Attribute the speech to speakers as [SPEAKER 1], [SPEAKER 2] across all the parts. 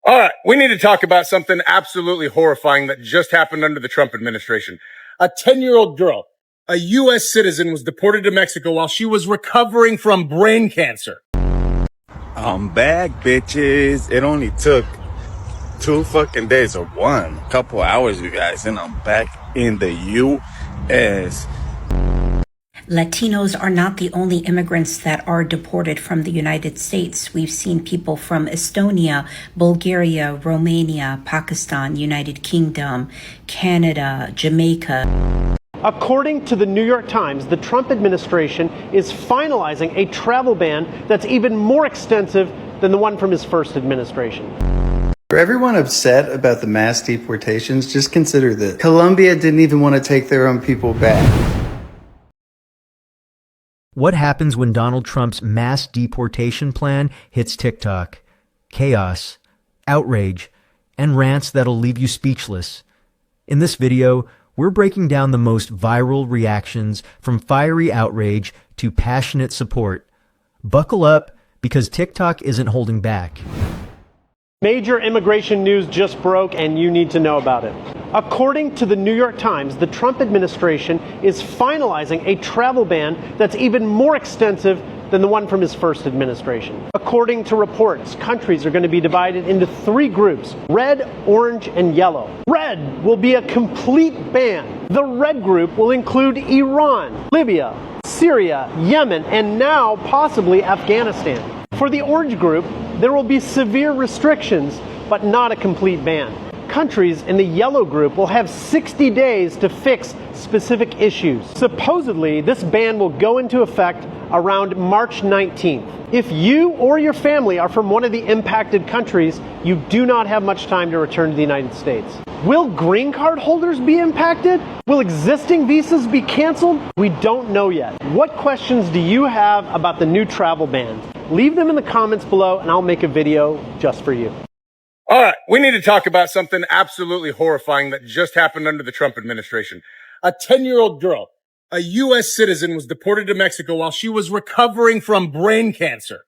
[SPEAKER 1] All right, we need to talk about something absolutely horrifying that just happened under the Trump administration. A 10-year-old girl, a U.S. citizen, was deported to Mexico while she was recovering from brain cancer.
[SPEAKER 2] I'm back, bitches. It only took 2 fucking days or a couple hours, you guys, and I'm back in the U.S.
[SPEAKER 3] Latinos are not the only immigrants that are deported from the United States. We've seen people from Estonia, Bulgaria, Romania, Pakistan, United Kingdom, Canada, Jamaica.
[SPEAKER 4] According to the New York Times, the Trump administration is finalizing a travel ban that's even more extensive than the one from his first administration.
[SPEAKER 5] For everyone upset about the mass deportations, just consider this. Colombia didn't even want to take their own people back.
[SPEAKER 6] What happens when Donald Trump's mass deportation plan hits TikTok? Chaos, outrage, and rants that'll leave you speechless. In this video, we're breaking down the most viral reactions from fiery outrage to passionate support. Buckle up, because TikTok isn't holding back.
[SPEAKER 4] Major immigration news just broke, and you need to know about it. According to the New York Times, the Trump administration is finalizing a travel ban that's even more extensive than the one from his first administration. According to reports, countries are going to be divided into 3 groups: red, orange, and yellow. Red will be a complete ban. The red group will include Iran, Libya, Syria, Yemen, and now possibly Afghanistan. For the orange group, there will be severe restrictions, but not a complete ban. Countries in the yellow group will have 60 days to fix specific issues. Supposedly, this ban will go into effect around March 19th. If you or your family are from one of the impacted countries, you do not have much time to return to the United States. Will green card holders be impacted? Will existing visas be canceled? We don't know yet. What questions do you have about the new travel ban? Leave them in the comments below and I'll make a video just for you.
[SPEAKER 1] All right, we need to talk about something absolutely horrifying that just happened under the Trump administration. A 10-year-old girl, a U.S. citizen, was deported to Mexico while she was recovering from brain cancer.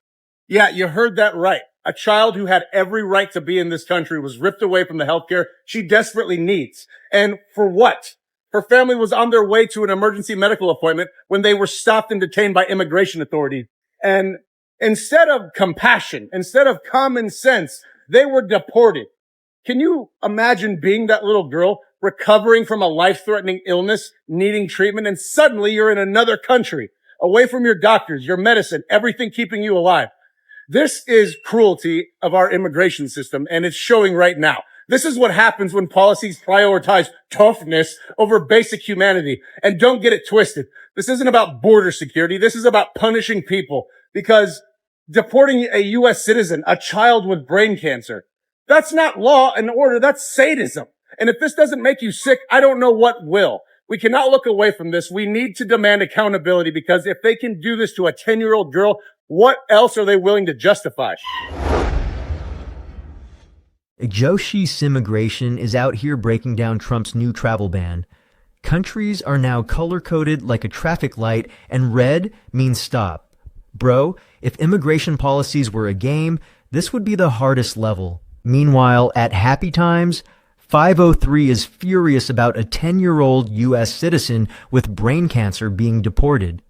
[SPEAKER 1] Yeah, you heard that right. A child who had every right to be in this country was ripped away from the healthcare she desperately needs. And for what? Her family was on their way to an emergency medical appointment when they were stopped and detained by immigration authorities. And instead of compassion, instead of common sense, they were deported. Can you imagine being that little girl recovering from a life-threatening illness, needing treatment, and suddenly you're in another country, away from your doctors, your medicine, everything keeping you alive? This is cruelty of our immigration system, and it's showing right now. This is what happens when policies prioritize toughness over basic humanity. And don't get it twisted. This isn't about border security. This is about punishing people, because deporting a U.S. citizen, a child with brain cancer, that's not law and order. That's sadism. And if this doesn't make you sick, I don't know what will. We cannot look away from this. We need to demand accountability, because if they can do this to a 10-year-old girl, what else are they willing to justify?
[SPEAKER 6] Joshi Simmigration is out here breaking down Trump's new travel ban. Countries are now color-coded like a traffic light, and red means stop. Bro, if immigration policies were a game, this would be the hardest level. Meanwhile, at Happy Times, 503 is furious about a 10-year-old U.S. citizen with brain cancer being deported.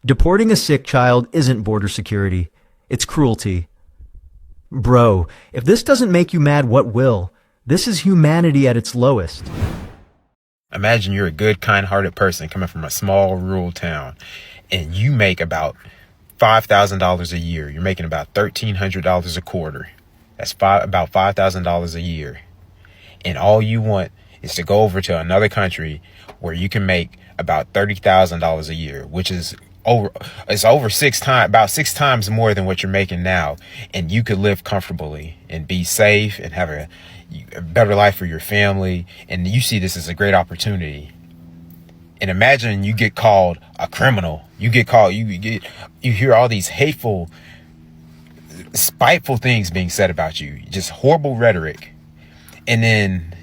[SPEAKER 6] Deporting a sick child isn't border security. It's cruelty. Bro, if this doesn't make you mad, what will? This is humanity at its lowest.
[SPEAKER 7] Imagine you're a good, kind-hearted person coming from a small rural town, and you make about $5,000 a year. You're making about $1,300 a quarter. That's about $5,000 a year. And all you want is to go over to another country where you can make about $30,000 a year, which is about 6 times more than what you're making now. And you could live comfortably and be safe and have a better life for your family. And you see this as a great opportunity. And imagine you get called a criminal. You hear all these hateful, spiteful things being said about you, just horrible rhetoric. And then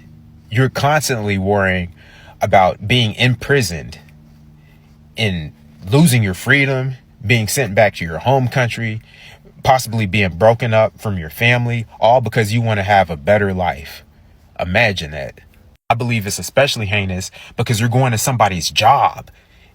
[SPEAKER 7] you're constantly worrying about being imprisoned and losing your freedom, being sent back to your home country, possibly being broken up from your family, all because you want to have a better life. Imagine that. I believe it's especially heinous because you're going to somebody's job.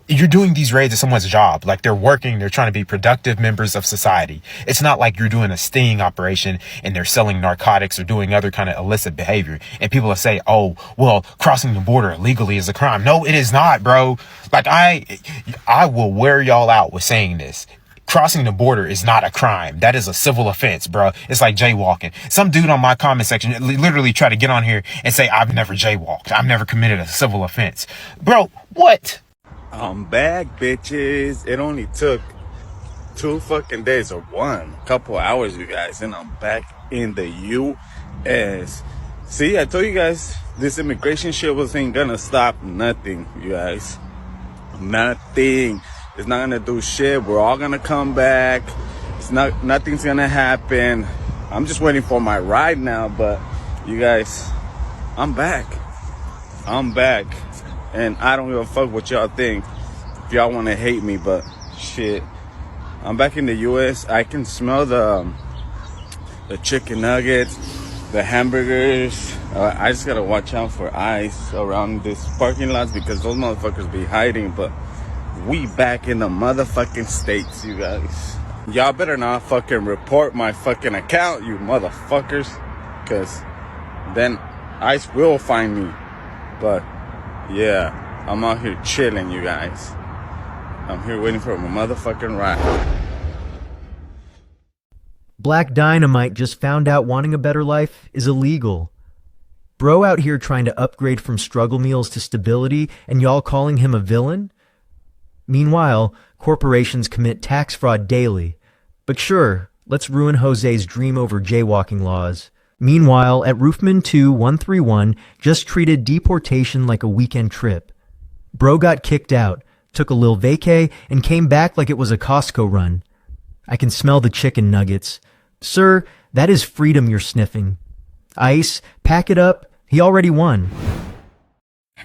[SPEAKER 7] You're doing these raids at someone's job. Like, they're working, they're trying to be productive members of society. It's not like you're doing a sting operation and they're selling narcotics or doing other kind of illicit behavior. And people will say, oh, well, crossing the border illegally is a crime. No, it is not, bro. Like, I will wear y'all out with saying this. Crossing the border is not a crime. That is a civil offense, bro. It's like jaywalking. Some dude on my comment section literally tried to get on here and say, I've never jaywalked. I've never committed a civil offense. Bro, what?
[SPEAKER 2] I'm back, bitches. It only took 2 fucking days, or one, couple hours, you guys, and I'm back in the U.S. See, I told you guys this immigration shit wasn't gonna stop nothing, you guys. Nothing. It's not gonna do shit. We're all gonna come back. Nothing's gonna happen. I'm just waiting for my ride now, but you guys, I'm back. I'm back. And I don't give a fuck what y'all think. If y'all wanna hate me, but shit. I'm back in the US. I can smell the chicken nuggets, the hamburgers. I just gotta watch out for ICE around this parking lots because those motherfuckers be hiding, but we back in the motherfucking States, you guys. Y'all better not fucking report my fucking account, you motherfuckers. Cause then ICE will find me. But yeah, I'm out here chilling, you guys. I'm here waiting for my motherfucking ride.
[SPEAKER 6] Black Dynamite just found out wanting a better life is illegal. Bro out here trying to upgrade from struggle meals to stability, and y'all calling him a villain? Meanwhile, corporations commit tax fraud daily. But sure, let's ruin Jose's dream over jaywalking laws. Meanwhile, at Roofman 2131 just treated deportation like a weekend trip. Bro got kicked out, took a lil vacay, and came back like it was a Costco run. I can smell the chicken nuggets. Sir, that is freedom you're sniffing. ICE, pack it up. He already won.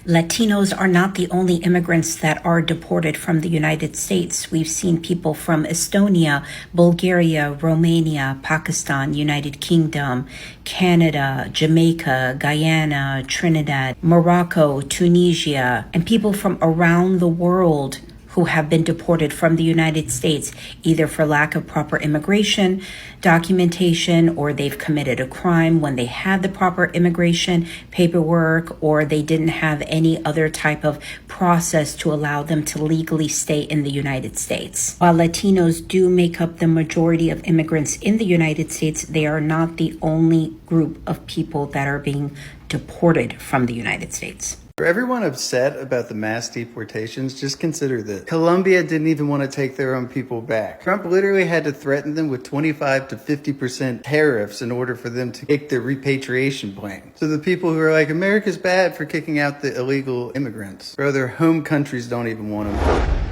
[SPEAKER 3] Latinos are not the only immigrants that are deported from the United States. We've seen people from Estonia, Bulgaria, Romania, Pakistan, United Kingdom, Canada, Jamaica, Guyana, Trinidad, Morocco, Tunisia, and people from around the world who have been deported from the United States, either for lack of proper immigration documentation, or they've committed a crime when they had the proper immigration paperwork, or they didn't have any other type of process to allow them to legally stay in the United States. While Latinos do make up the majority of immigrants in the United States, they are not the only group of people that are being deported from the United States.
[SPEAKER 5] For everyone upset about the mass deportations, just consider this. Colombia didn't even want to take their own people back. Trump literally had to threaten them with 25 to 50% tariffs in order for them to kick their repatriation plan. So the people who are like, America's bad for kicking out the illegal immigrants, bro, their home countries don't even want them.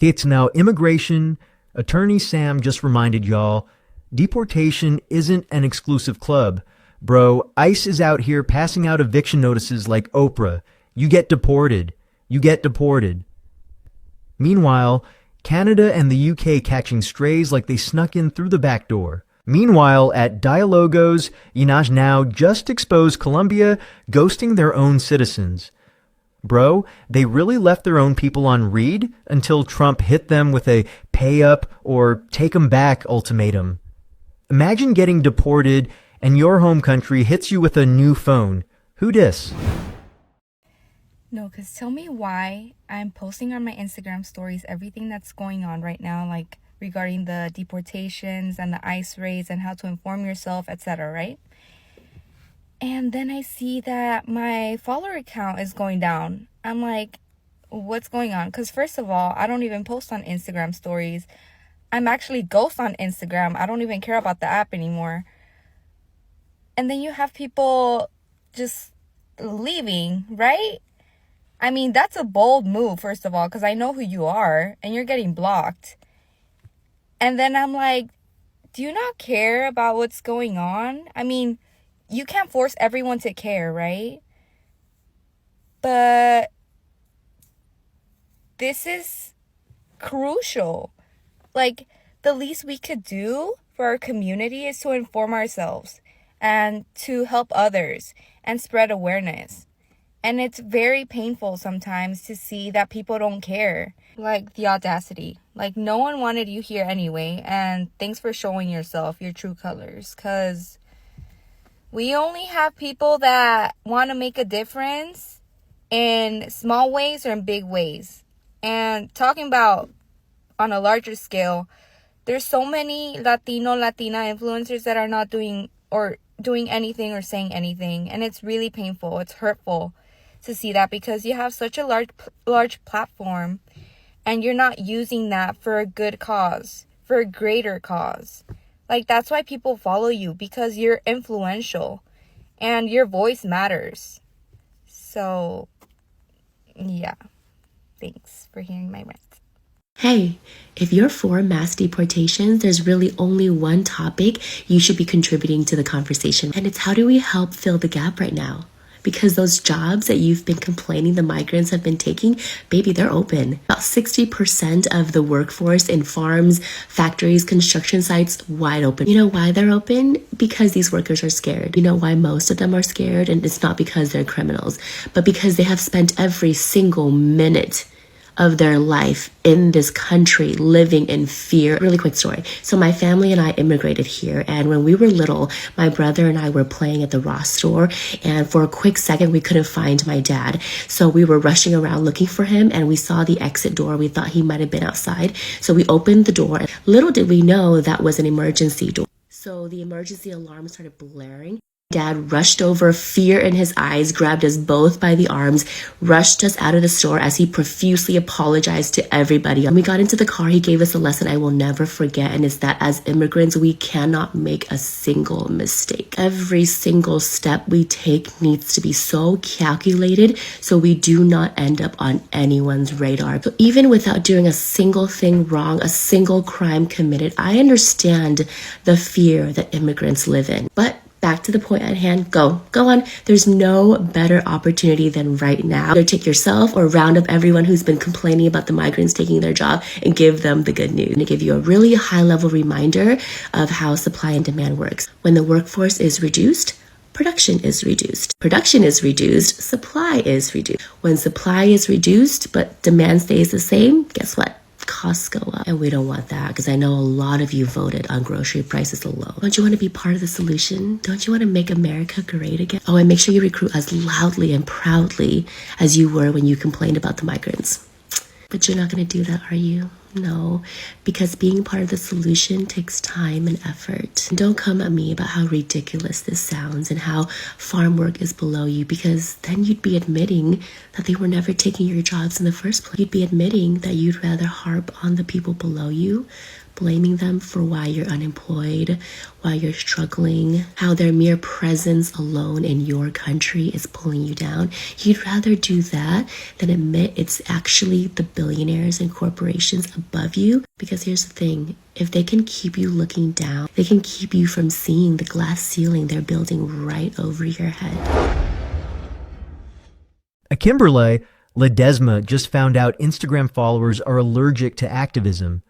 [SPEAKER 6] It's now immigration. Attorney Sam just reminded y'all, deportation isn't an exclusive club. Bro, ICE is out here passing out eviction notices like Oprah. You get deported. You get deported. Meanwhile, Canada and the UK catching strays like they snuck in through the back door. Meanwhile, at Dialogos, Yinas now just exposed Colombia ghosting their own citizens. Bro, they really left their own people on read until Trump hit them with a pay up or take them back ultimatum. Imagine getting deported and your home country hits you with a new phone. Who dis?
[SPEAKER 8] No, because tell me why I'm posting on my Instagram stories everything that's going on right now, like regarding the deportations and the ICE raids and how to inform yourself, etc., right? And then I see that my follower count is going down. I'm like, what's going on? Because first of all, I don't even post on Instagram stories. I'm actually ghost on Instagram. I don't even care about the app anymore. And then you have people just leaving, right? I mean, that's a bold move, first of all, because I know who you are and you're getting blocked. And then I'm like, do you not care about what's going on? I mean, you can't force everyone to care, right? But this is crucial. Like, the least we could do for our community is to inform ourselves and to help others and spread awareness. And it's very painful sometimes to see that people don't care. Like, the audacity. Like, no one wanted you here anyway, and thanks for showing yourself, your true colors. Because we only have people that want to make a difference in small ways or in big ways. And talking about on a larger scale, there's so many Latina influencers that are not doing anything or saying anything. And it's really painful. It's hurtful to see that, because you have such a large platform and you're not using that for a good cause, for a greater cause. Like, that's why people follow you, because you're influential and your voice matters. So, yeah. Thanks for hearing my rant.
[SPEAKER 9] Hey, if you're for mass deportations, there's really only one topic you should be contributing to the conversation, and it's how do we help fill the gap right now? Because those jobs that you've been complaining the migrants have been taking, baby, they're open. About 60% of the workforce in farms, factories, construction sites, wide open. You know why they're open? Because these workers are scared. You know why most of them are scared? And it's not because they're criminals, but because they have spent every single minute of their life in this country living in fear. Really quick story. So my family and I immigrated here, and when we were little, my brother and I were playing at the Ross store, and for a quick second we couldn't find my dad. So we were rushing around looking for him, and we saw the exit door. We thought he might have been outside. So we opened the door. Little did we know that was an emergency door. So the emergency alarm started blaring. Dad rushed over, fear in his eyes, grabbed us both by the arms, rushed us out of the store as he profusely apologized to everybody. When we got into the car, he gave us a lesson I will never forget, and it's that as immigrants, we cannot make a single mistake. Every single step we take needs to be so calculated so we do not end up on anyone's radar. So even without doing a single thing wrong, a single crime committed, I understand the fear that immigrants live in. But back to the point at hand, go on. There's no better opportunity than right now. Either take yourself or round up everyone who's been complaining about the migrants taking their job and give them the good news. I'm going to give you a really high level reminder of how supply and demand works. When the workforce is reduced, production is reduced. Production is reduced, supply is reduced. When supply is reduced, but demand stays the same, guess what? Costs go up, and we don't want that, because I know a lot of you voted on grocery prices low. Don't you want to be part of the solution? Don't you want to make America great again? Oh, and make sure you recruit as loudly and proudly as you were when you complained about the migrants. But you're not going to do that, are you? No, because being part of the solution takes time and effort. And don't come at me about how ridiculous this sounds and how farm work is below you, because then you'd be admitting that they were never taking your jobs in the first place. You'd be admitting that you'd rather harp on the people below you, blaming them for why you're unemployed, why you're struggling, how their mere presence alone in your country is pulling you down. You'd rather do that than admit it's actually the billionaires and corporations above you. Because here's the thing, if they can keep you looking down, they can keep you from seeing the glass ceiling they're building right over your head.
[SPEAKER 6] A Kimberly Ledesma just found out Instagram followers are allergic to activism.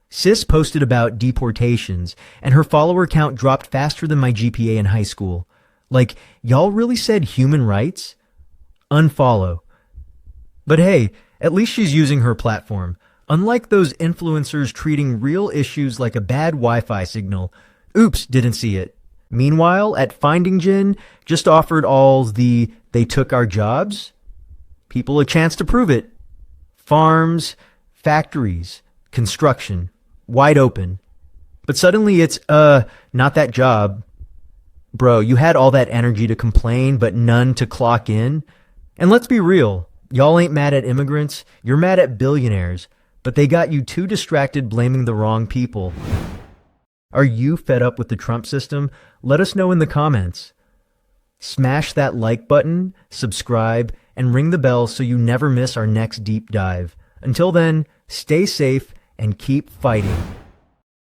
[SPEAKER 6] Sis posted about deportations, and her follower count dropped faster than my GPA in high school. Like, y'all really said human rights? Unfollow. But hey, at least she's using her platform. Unlike those influencers treating real issues like a bad Wi-Fi signal. Oops, didn't see it. Meanwhile, at Finding Gin, just offered all the "they took our jobs" people a chance to prove it. Farms, factories, construction. Wide open. But suddenly it's, not that job. Bro, you had all that energy to complain, but none to clock in. And let's be real. Y'all ain't mad at immigrants. You're mad at billionaires. But they got you too distracted blaming the wrong people. Are you fed up with the Trump system? Let us know in the comments. Smash that like button, subscribe, and ring the bell so you never miss our next deep dive. Until then, stay safe and keep fighting.